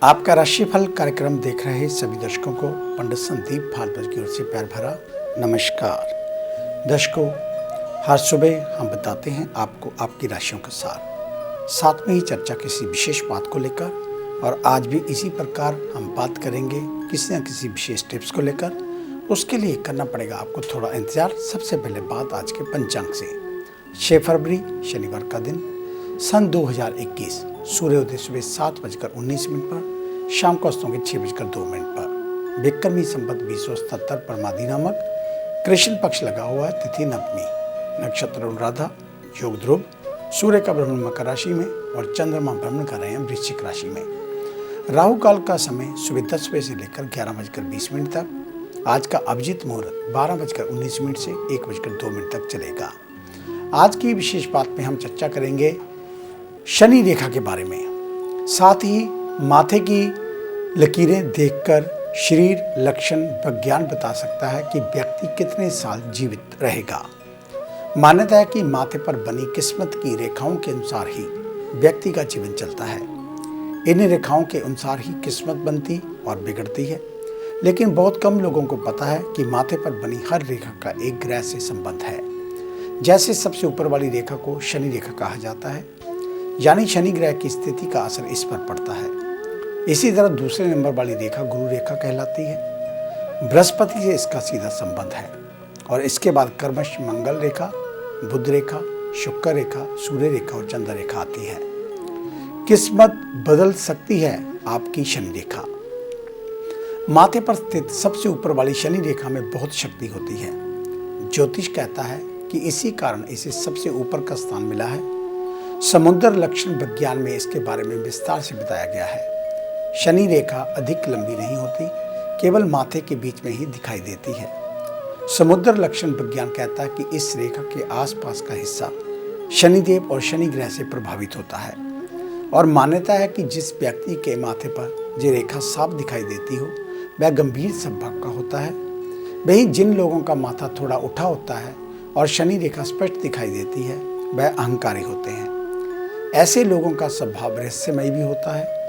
आपका राशिफल कार्यक्रम देख रहे सभी दर्शकों को पंडित संदीप भारद्वाज की ओर से प्यार भरा नमस्कार। दर्शकों, हर सुबह हम बताते हैं आपको आपकी राशियों का साथ में ही चर्चा किसी विशेष बात को लेकर, और आज भी इसी प्रकार हम बात करेंगे किसी न किसी विशेष टिप्स को लेकर। उसके लिए करना पड़ेगा आपको थोड़ा इंतजार। सबसे पहले बात आज के पंचांग से। 6 फरवरी शनिवार का दिन, सन 2021, सूर्योदय सुबह 7:19 पर, शाम को अस्तों के 6:02 पर, विक्रमी संवत 2077 परमादि नामक कृष्ण पक्ष लगा हुआ है। तिथि नवमी, नक्षत्र अनुराधा, योग ध्रुव, सूर्य का भ्रमण मकर राशि में और चंद्रमा भ्रमण कर रहे हैं वृश्चिक राशि में। राहु काल का समय सुबह 10 बजे से लेकर 11:20 तक। आज का अभिजीत मुहूर्त 12:19 से 1:02 तक चलेगा। आज की विशेष बात में हम चर्चा करेंगे शनि रेखा के बारे में। साथ ही माथे की लकीरें देखकर शरीर लक्षण विज्ञान बता सकता है कि व्यक्ति कितने साल जीवित रहेगा। मान्यता है कि माथे पर बनी किस्मत की रेखाओं के अनुसार ही व्यक्ति का जीवन चलता है। इन रेखाओं के अनुसार ही किस्मत बनती और बिगड़ती है, लेकिन बहुत कम लोगों को पता है कि माथे पर बनी हर रेखा का एक ग्रह से संबंध है। जैसे सबसे ऊपर वाली रेखा को शनि रेखा कहा जाता है, यानी शनि ग्रह की स्थिति का असर इस पर पड़ता है। इसी तरह दूसरे नंबर वाली रेखा गुरु रेखा कहलाती है। बृहस्पति से इसका सीधा संबंध है। और इसके बाद कर्मश मंगल रेखा, बुध रेखा, शुक्र रेखा, सूर्य रेखा और चंद्र रेखा आती है। किस्मत बदल सकती है आपकी शनि रेखा। माथे पर स्थित सबसे ऊपर वाली शनि रेखा में बहुत शक्ति होती है। ज्योतिष कहता है कि इसी कारण इसे सबसे ऊपर का स्थान मिला है। समुद्र लक्षण विज्ञान में इसके बारे में विस्तार से बताया गया है। शनि रेखा अधिक लंबी नहीं होती, केवल माथे के बीच में ही दिखाई देती है। समुद्र लक्षण विज्ञान कहता है कि इस रेखा के आसपास का हिस्सा शनिदेव और शनि ग्रह से प्रभावित होता है। और मान्यता है कि जिस व्यक्ति के माथे पर ये रेखा साफ दिखाई देती हो वह गंभीर स्वभाव का होता है। वहीं जिन लोगों का माथा थोड़ा उठा होता है और शनि रेखा स्पष्ट दिखाई देती है वह अहंकारी होते हैं। ऐसे लोगों का स्वभाव रहस्यमय भी होता है।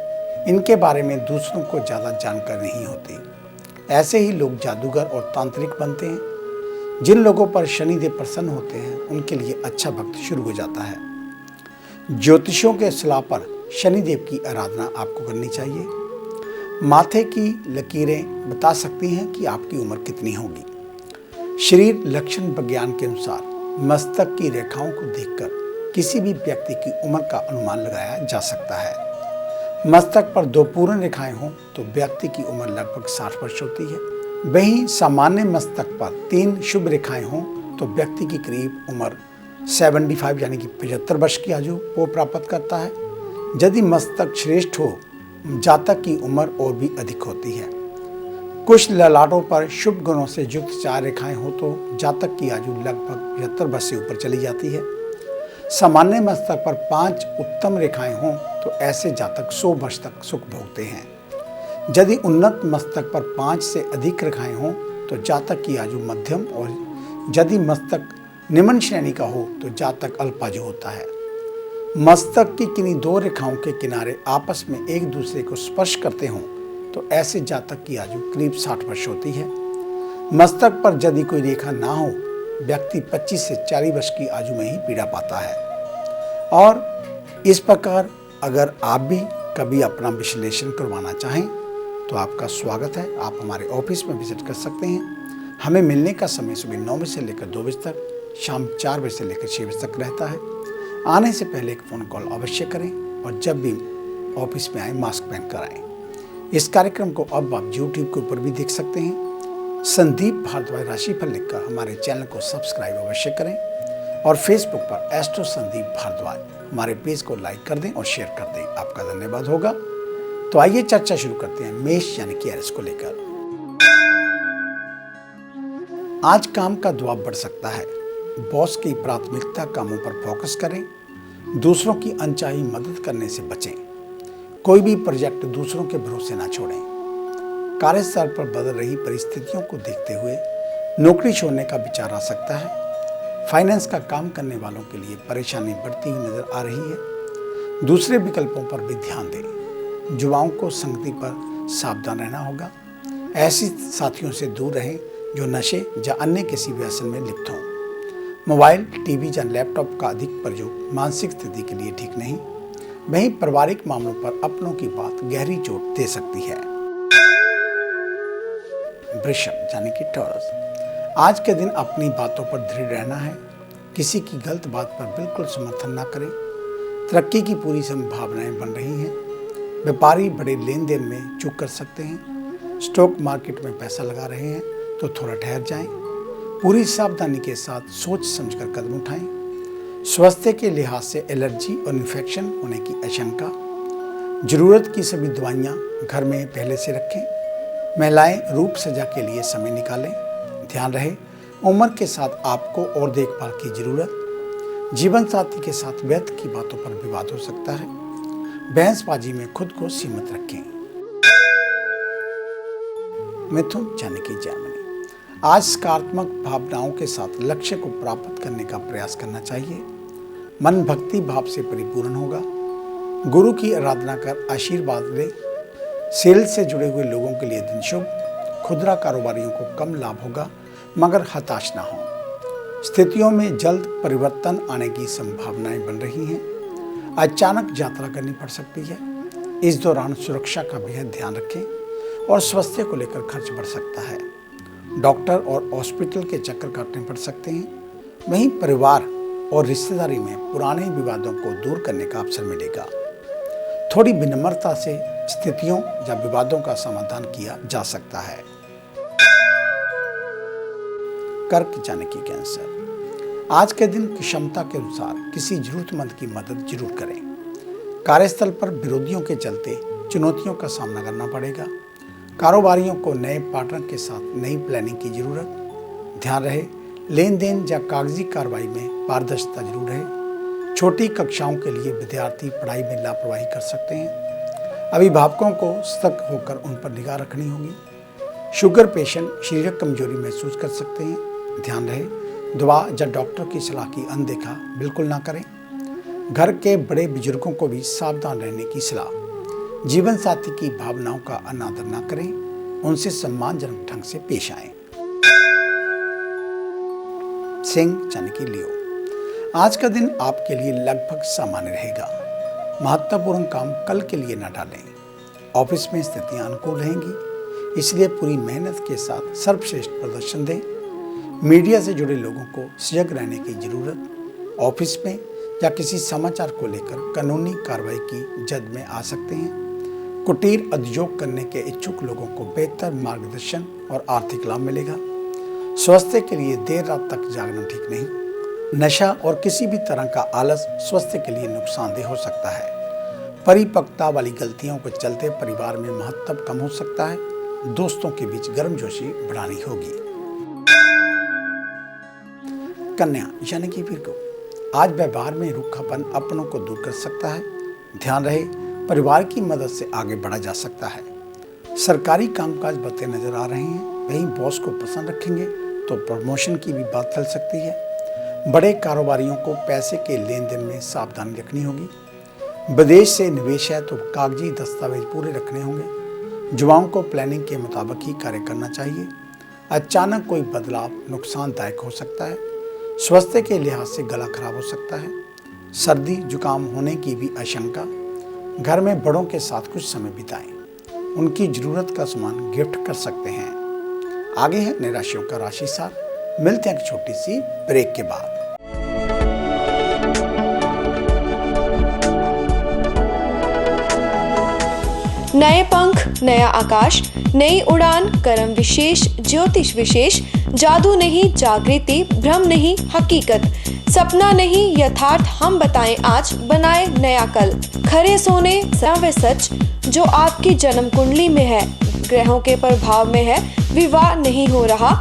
इनके बारे में दूसरों को ज़्यादा जानकारी नहीं होती। ऐसे ही लोग जादूगर और तांत्रिक बनते हैं। जिन लोगों पर शनिदेव प्रसन्न होते हैं उनके लिए अच्छा वक्त शुरू हो जाता है। ज्योतिषियों के सलाह पर शनिदेव की आराधना आपको करनी चाहिए। माथे की लकीरें बता सकती हैं कि आपकी उम्र कितनी होगी। शरीर लक्षण विज्ञान के अनुसार मस्तक की रेखाओं को देखकर किसी भी व्यक्ति की उम्र का अनुमान लगाया जा सकता है। मस्तक पर 2 पूर्ण रेखाएं हों तो व्यक्ति की उम्र लगभग 60 वर्ष होती है। वहीं सामान्य मस्तक पर 3 शुभ रेखाएं हों तो व्यक्ति की करीब उम्र 75 यानी कि 75 वर्ष की आयु वो प्राप्त करता है। यदि मस्तक श्रेष्ठ हो, जातक की उम्र और भी अधिक होती है। कुछ ललाटों पर शुभ गुणों से युक्त 4 रेखाएं हो तो जातक की आयु लगभग 75 वर्ष से ऊपर चली जाती है। सामान्य मस्तक पर 5 उत्तम रेखाएं हों तो ऐसे जातक 100 वर्ष तक सुख भोगते हैं। यदि उन्नत मस्तक पर 5 से अधिक रेखाएं हों तो जातक की आयु मध्यम, और यदि मस्तक निम्न श्रेणी का हो तो जातक अल्पायु होता है। मस्तक की किन्हीं 2 रेखाओं के किनारे आपस में एक दूसरे को स्पर्श करते हों तो ऐसे जातक की आयु करीब 60 वर्ष होती है। मस्तक पर यदि कोई रेखा ना हो, व्यक्ति 25 से 40 वर्ष की आयु में ही पीड़ा पाता है। और इस प्रकार अगर आप भी कभी अपना विश्लेषण करवाना चाहें तो आपका स्वागत है। आप हमारे ऑफिस में विजिट कर सकते हैं। हमें मिलने का समय सुबह 9 बजे से लेकर 2 बजे तक, शाम 4 बजे से लेकर 6 बजे तक रहता है। आने से पहले एक फ़ोन कॉल अवश्य करें और जब भी ऑफिस में आए मास्क पहन कर आएँ। इस कार्यक्रम को अब आप यूट्यूब के ऊपर भी देख सकते हैं। संदीप भारद्वाज राशिफल लिखकर हमारे चैनल को सब्सक्राइब अवश्य करें और फेसबुक पर एस्ट्रो संदीप भारद्वाज हमारे पेज को लाइक कर दें और शेयर कर दें। आपका धन्यवाद होगा। तो आइए चर्चा शुरू करते हैं मेष यानी कि एरिस को लेकर। आज काम का दबाव बढ़ सकता है। बॉस की प्राथमिकता कामों पर फोकस करें। दूसरों की अनचाही मदद करने से बचें। कोई भी प्रोजेक्ट दूसरों के भरोसे ना छोड़ें। कार्यस्थल पर बदल रही परिस्थितियों को देखते हुए नौकरी छोड़ने का विचार आ सकता है। फाइनेंस का काम करने वालों के लिए परेशानी बढ़ती हुई नजर आ रही है। दूसरे विकल्पों पर भी ध्यान दें। युवाओं को संगति पर सावधान रहना होगा। ऐसे साथियों से दूर रहें जो नशे या अन्य किसी व्यसन में लिप्त हों। मोबाइल, टीवी या लैपटॉप का अधिक प्रयोग मानसिक स्थिति के लिए ठीक नहीं। वहीं पारिवारिक मामलों पर अपनों की बात गहरी चोट दे सकती है। वृषभ यानी कि टॉरस, आज के दिन अपनी बातों पर दृढ़ रहना है। किसी की गलत बात पर बिल्कुल समर्थन ना करें। तरक्की की पूरी संभावनाएं बन रही हैं। व्यापारी बड़े लेन देन में चूक कर सकते हैं। स्टॉक मार्केट में पैसा लगा रहे हैं तो थोड़ा ठहर जाएं। पूरी सावधानी के साथ सोच समझकर कदम उठाएं। स्वास्थ्य के लिहाज से एलर्जी और इन्फेक्शन होने की आशंका। जरूरत की सभी दवाइयाँ घर में पहले से रखें। महिलाएं रूप सज्जा के लिए समय निकालें। ध्यान रहे, उम्र के साथ आपको और देखभाल की जरूरत। जीवन साथी के साथ व्यर्थ की बातों पर विवाद हो सकता है। बहसबाजी में खुद को सीमित रखें। मिथुन यानी कि जर्मनी, आज सकारात्मक भावनाओं के साथ लक्ष्य को प्राप्त करने का प्रयास करना चाहिए। मन भक्ति भाव से परिपूर्ण होगा। गुरु की आराधना कर आशीर्वाद ले। सेल्स से जुड़े हुए लोगों के लिए दिन शुभ। खुदरा कारोबारियों को कम लाभ होगा, मगर हताश ना हो। स्थितियों में जल्द परिवर्तन आने की संभावनाएं बन रही हैं। अचानक यात्रा करनी पड़ सकती है। इस दौरान सुरक्षा का बेहद ध्यान रखें और स्वास्थ्य को लेकर खर्च बढ़ सकता है। डॉक्टर और हॉस्पिटल के चक्कर काटने पड़ सकते हैं। वहीं परिवार और रिश्तेदारी में पुराने विवादों को दूर करने का अवसर मिलेगा। थोड़ी विनम्रता से स्थितियों या विवादों का समाधान किया जा सकता है। कर्क यानी कि कैंसर, आज के दिन क्षमता के अनुसार किसी जरूरतमंद की मदद जरूर करें। कार्यस्थल पर विरोधियों के चलते चुनौतियों का सामना करना पड़ेगा। कारोबारियों को नए पार्टनर के साथ नई प्लानिंग की जरूरत। ध्यान रहे, लेन देन या कागजी कार्रवाई में पारदर्शिता जरूर रहे। छोटी कक्षाओं के लिए विद्यार्थी पढ़ाई में लापरवाही कर सकते हैं। अभिभावकों को सतर्क होकर उन पर निगाह रखनी होगी। शुगर पेशेंट शारीरिक कमजोरी महसूस कर सकते हैं। ध्यान रहे, दवा या डॉक्टर की सलाह की अनदेखा बिल्कुल ना करें। घर के बड़े बुजुर्गों को भी सावधान रहने की सलाह। जीवन साथी की भावनाओं का अनादर ना करें। उनसे सम्मानजनक ढंग से पेश आएं। सिंह यानी कि लियो, आज का दिन आपके लिए लगभग सामान्य रहेगा। महत्वपूर्ण काम कल के लिए न डालें। ऑफिस में स्थितियां अनुकूल रहेंगी, इसलिए पूरी मेहनत के साथ सर्वश्रेष्ठ प्रदर्शन दें। मीडिया से जुड़े लोगों को सजग रहने की जरूरत। ऑफिस में या किसी समाचार को लेकर कानूनी कार्रवाई की जद में आ सकते हैं। कुटीर उद्योग करने के इच्छुक लोगों को बेहतर मार्गदर्शन और आर्थिक लाभ मिलेगा। स्वास्थ्य के लिए देर रात तक जागना ठीक नहीं। नशा और किसी भी तरह का आलस स्वास्थ्य के लिए नुकसानदेह हो सकता है। परिपक्वता वाली गलतियों के चलते परिवार में महत्व कम हो सकता है। दोस्तों के बीच गर्मजोशी बढ़ानी होगी। कन्या यानी कि वीरगो, आज व्यवहार में रूखापन अपनों को दूर कर सकता है। ध्यान रहे, परिवार की मदद से आगे बढ़ा जा सकता है। सरकारी कामकाज बढ़ते नजर आ रहे हैं। वहीं बॉस को पसंद रखेंगे तो प्रमोशन की भी बात चल सकती है। बड़े कारोबारियों को पैसे के लेन देन में सावधानी रखनी होगी। विदेश से निवेश है तो कागजी दस्तावेज पूरे रखने होंगे। युवाओं को प्लानिंग के मुताबिक ही कार्य करना चाहिए। अचानक कोई बदलाव नुकसानदायक हो सकता है। स्वास्थ्य के लिहाज से गला खराब हो सकता है। सर्दी जुकाम होने की भी आशंका। घर में बड़ों के साथ कुछ समय बिताएं। उनकी जरूरत का सामान गिफ्ट कर सकते हैं। आगे है अपने राशियों का राशि सार। मिलते हैं एक छोटी सी ब्रेक के बाद। नए पंख, नया आकाश, नई उड़ान, कर्म विशेष, ज्योतिष विशेष, जादू नहीं जागृति, भ्रम नहीं हकीकत, सपना नहीं यथार्थ, हम बताएं आज, बनाए नया कल। खरे सोने व सच जो आपकी जन्म कुंडली में है, ग्रहों के प्रभाव में है, विवाह नहीं हो रहा,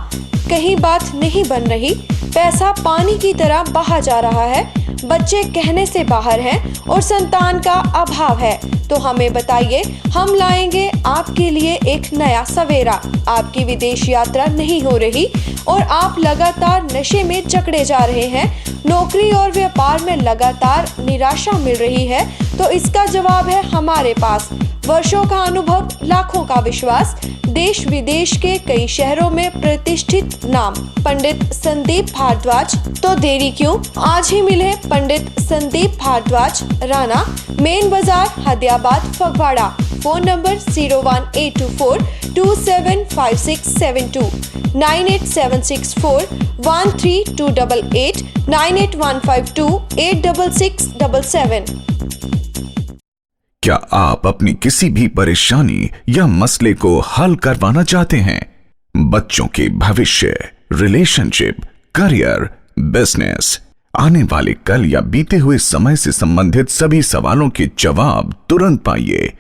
कहीं बात नहीं बन रही, पैसा पानी की तरह बहा जा रहा है, बच्चे कहने से बाहर हैं और संतान का अभाव है, तो हमें बताइए, हम लाएंगे आपके लिए एक नया सवेरा। आपकी विदेश यात्रा नहीं हो रही और आप लगातार नशे में जकड़े जा रहे हैं, नौकरी और व्यापार में लगातार निराशा मिल रही है, तो इसका जवाब है हमारे पास। वर्षों का अनुभव, लाखों का विश्वास, देश विदेश के कई शहरों में प्रतिष्ठित नाम पंडित संदीप भारद्वाज। तो देरी क्यों, आज ही मिले पंडित संदीप भारद्वाज, राणा, मेन बाजार, हदियाबाद, फगवाड़ा। Phone number 01824275672, 9876413288, 9815286677। क्या आप अपनी किसी भी परेशानी या मसले को हल करवाना चाहते हैं? बच्चों के भविष्य, रिलेशनशिप, करियर, बिजनेस, आने वाले कल या बीते हुए समय से संबंधित सभी सवालों के जवाब तुरंत पाइए।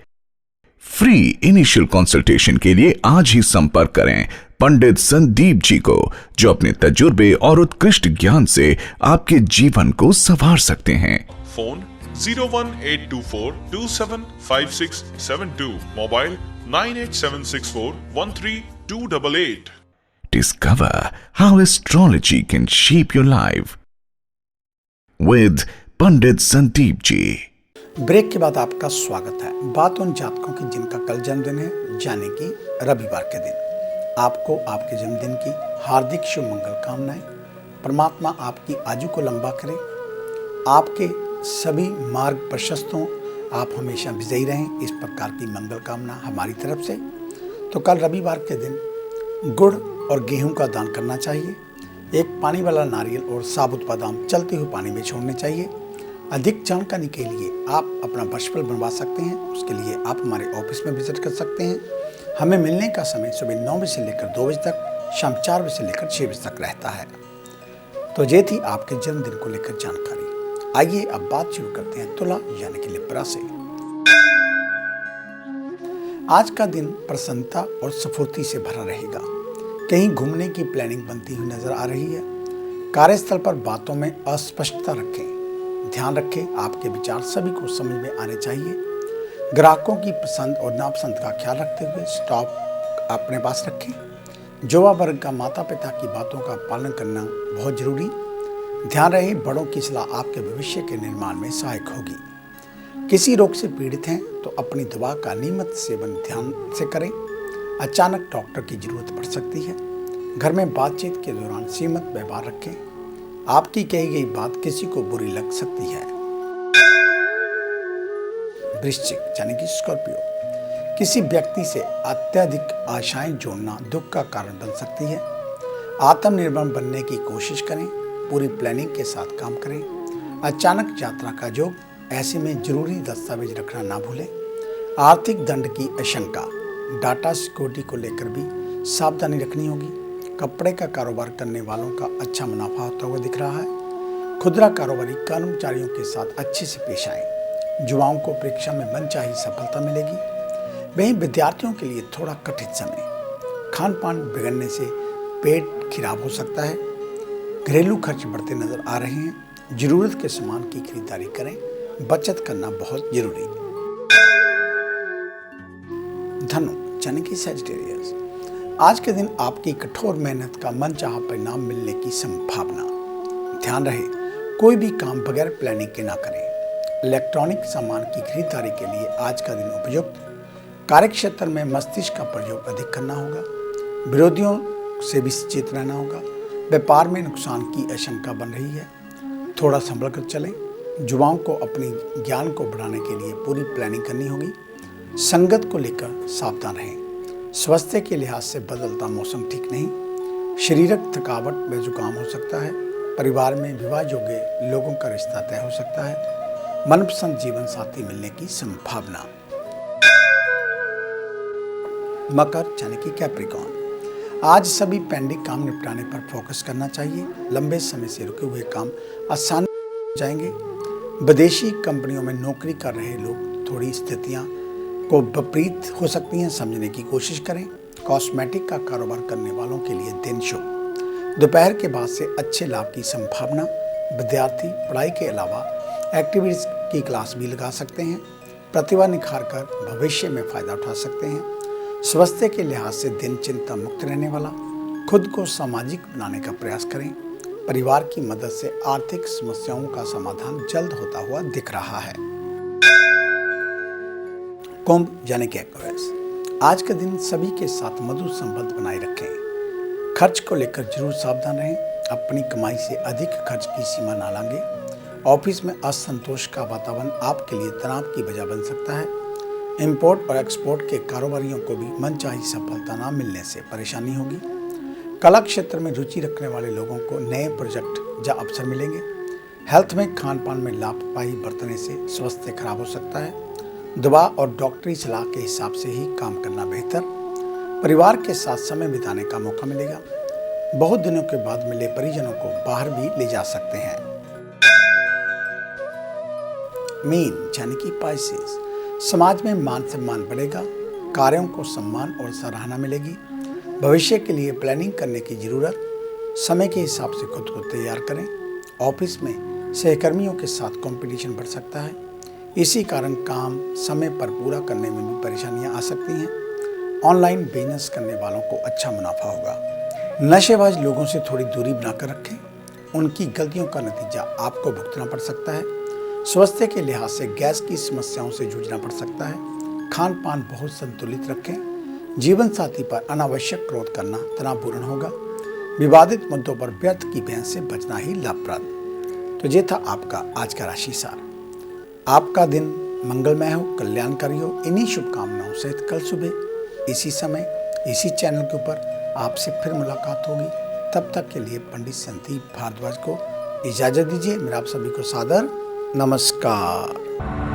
फ्री इनिशियल कंसल्टेशन के लिए आज ही संपर्क करें पंडित संदीप जी को, जो अपने तजुर्बे और उत्कृष्ट ज्ञान से आपके जीवन को संवार सकते हैं। Phone 01824275672, mobile 9876413288। Discover how astrology can shape your life with Pandit Sandeep ji. Break के बाद आपका स्वागत है। बात उन जातकों की जिनका कल जन्मदिन है, यानी कि रविवार के दिन। आपको आपके जन्मदिन की हार्दिक शुभ मंगल कामनाएं। परमात्मा आपकी आयु को लंबा करे, आपके सभी मार्ग प्रशस्त हों, आप हमेशा विजयी रहें, इस प्रकार की मंगल कामना हमारी तरफ से। तो कल रविवार के दिन गुड़ और गेहूं का दान करना चाहिए। एक पानी वाला नारियल और साबुत बादाम चलते हुए पानी में छोड़ने चाहिए। अधिक जानकारी के लिए आप अपना वर्चुअल बनवा सकते हैं। उसके लिए आप हमारे ऑफिस में विजिट कर सकते हैं। हमें मिलने का समय सुबह 9 बजे से लेकर 2 बजे तक, शाम 4 बजे से लेकर 6 बजे तक रहता है। तो ये थी आपके जन्मदिन को लेकर जानकारी। आइए अब बात शुरू करते हैं तुला यानी कि लिब्रा से। आज का दिन प्रसन्नता और स्फूर्ति से भरा रहेगा। कहीं घूमने की प्लानिंग बनती हुई नजर आ रही है। कार्यस्थल पर बातों में अस्पष्टता रखें। ध्यान रखें, आपके विचार सभी को समझ में आने चाहिए। ग्राहकों की पसंद और नापसंद का ख्याल रखते हुए स्टॉक अपने पास रखें। युवा वर्ग का माता पिता की बातों का पालन करना बहुत जरूरी। ध्यान रहे, बड़ों की सलाह आपके भविष्य के निर्माण में सहायक होगी। किसी रोग से पीड़ित हैं तो अपनी दवा का नियमित सेवन ध्यान से करें। अचानक डॉक्टर की जरूरत पड़ सकती है। घर में बातचीत के दौरान सीमित व्यवहार रखें। आपकी कही गई बात किसी को बुरी लग सकती है। वृश्चिक यानी कि स्कॉर्पियो, किसी व्यक्ति से अत्यधिक आशाएं जोड़ना दुख का कारण बन सकती है। आत्मनिर्भर बनने की कोशिश करें। पूरी प्लानिंग के साथ काम करें। अचानक यात्रा का योग, ऐसे में जरूरी दस्तावेज रखना ना भूलें। आर्थिक दंड की आशंका, डाटा सिक्योरिटी को लेकर भी सावधानी रखनी होगी। कपड़े का कारोबार करने वालों का अच्छा मुनाफा होता हुआ दिख रहा है। खुदरा कारोबारी कर्मचारियों के साथ अच्छे से पेश आएं। युवाओं को परीक्षा में मनचाही सफलता मिलेगी। वहीं विद्यार्थियों के लिए थोड़ा कठिन समय। खान पान बिगड़ने से पेट खराब हो सकता है। घरेलू खर्च बढ़ते नजर आ रहे हैं। जरूरत के सामान की खरीदारी करें। बचत करना बहुत जरूरी। धनु यानी कि सैजिटेरियस, आज के दिन आपकी कठोर मेहनत का मनचाहा परिणाम मिलने की संभावना। ध्यान रहे, कोई भी काम बगैर प्लानिंग के ना करें। इलेक्ट्रॉनिक सामान की खरीदारी के लिए आज का दिन उपयुक्त। कार्यक्षेत्र में मस्तिष्क का प्रयोग अधिक करना होगा। विरोधियों से भी सचेत रहना होगा। व्यापार में नुकसान की आशंका बन रही है, थोड़ा संभल कर चलें। युवाओं को अपने ज्ञान को बढ़ाने के लिए पूरी प्लानिंग करनी होगी। संगत को लेकर सावधान रहें। स्वास्थ्य के लिहाज से बदलता मौसम ठीक नहीं। शारीरिक थकावट व जुकाम हो सकता है। परिवार में विवाह योग्य लोगों का रिश्ता तय हो सकता है। मनपसंद जीवन साथी मिलने की संभावना। मकर यानी कि कैप्रिकॉर्न, आज सभी पेंडिंग काम निपटाने पर फोकस करना चाहिए। लंबे समय से रुके हुए काम आसान हो जाएंगे। विदेशी कंपनियों में नौकरी कर रहे लोग थोड़ी स्थितियां को विपरीत हो सकती हैं, समझने की कोशिश करें। कॉस्मेटिक का कारोबार करने वालों के लिए दिन शुभ। दोपहर के बाद से अच्छे लाभ की संभावना। विद्यार्थी पढ़ाई के अलावा एक्टिविटीज की क्लास भी लगा सकते हैं। प्रतिभा निखार कर भविष्य में फायदा उठा सकते हैं। स्वास्थ्य के लिहाज से दिन चिंता मुक्त रहने वाला। खुद को सामाजिक बनाने का प्रयास करें। परिवार की मदद से आर्थिक समस्याओं का समाधान जल्द होता हुआ दिख रहा है। कुंभ यानी कि एक्वेरियस, आज का दिन सभी के साथ मधुर संबंध बनाए रखें। खर्च को लेकर जरूर सावधान रहें। अपनी कमाई से अधिक खर्च की सीमा ना लांघें। ऑफिस में असंतोष का वातावरण आपके लिए तनाव की वजह बन सकता है। इंपोर्ट और एक्सपोर्ट के कारोबारियों को भी मनचाही सफलता न मिलने से परेशानी होगी। कला क्षेत्र में रुचि रखने वाले लोगों को नए प्रोजेक्ट या अवसर मिलेंगे। हेल्थ में खान पान में लापरवाही बरतने से स्वास्थ्य खराब हो सकता है। दवा और डॉक्टरी सलाह के हिसाब से ही काम करना बेहतर। परिवार के साथ समय बिताने का मौका मिलेगा। बहुत दिनों के बाद मिले परिजनों को बाहर भी ले जा सकते हैं। मीन यानी कि पाइसेस, समाज में मान सम्मान बढ़ेगा। कार्यों को सम्मान और सराहना मिलेगी। भविष्य के लिए प्लानिंग करने की जरूरत। समय के हिसाब से खुद को तैयार करें। ऑफिस में सहकर्मियों के साथ कंपटीशन बढ़ सकता है। इसी कारण काम समय पर पूरा करने में भी परेशानियां आ सकती हैं। ऑनलाइन बिजनेस करने वालों को अच्छा मुनाफा होगा। नशेबाज लोगों से थोड़ी दूरी बनाकर रखें। उनकी गलतियों का नतीजा आपको भुगतना पड़ सकता है। स्वास्थ्य के लिहाज से गैस की समस्याओं से जूझना पड़ सकता है। खान पान बहुत संतुलित रखें। जीवन साथी पर अनावश्यक क्रोध करना तनावपूर्ण होगा। विवादित मुद्दों पर व्यर्थ की बहस से बचना ही लाभप्रद। तो ये था आपका आज का राशि सार। आपका दिन मंगलमय हो, कल्याणकारी हो। इन्हीं शुभकामनाओं सहित कल सुबह इसी समय इसी चैनल के ऊपर आपसे फिर मुलाकात होगी। तब तक के लिए पंडित संदीप भारद्वाज को इजाजत दीजिए। मेरा आप सभी को सादर नमस्कार।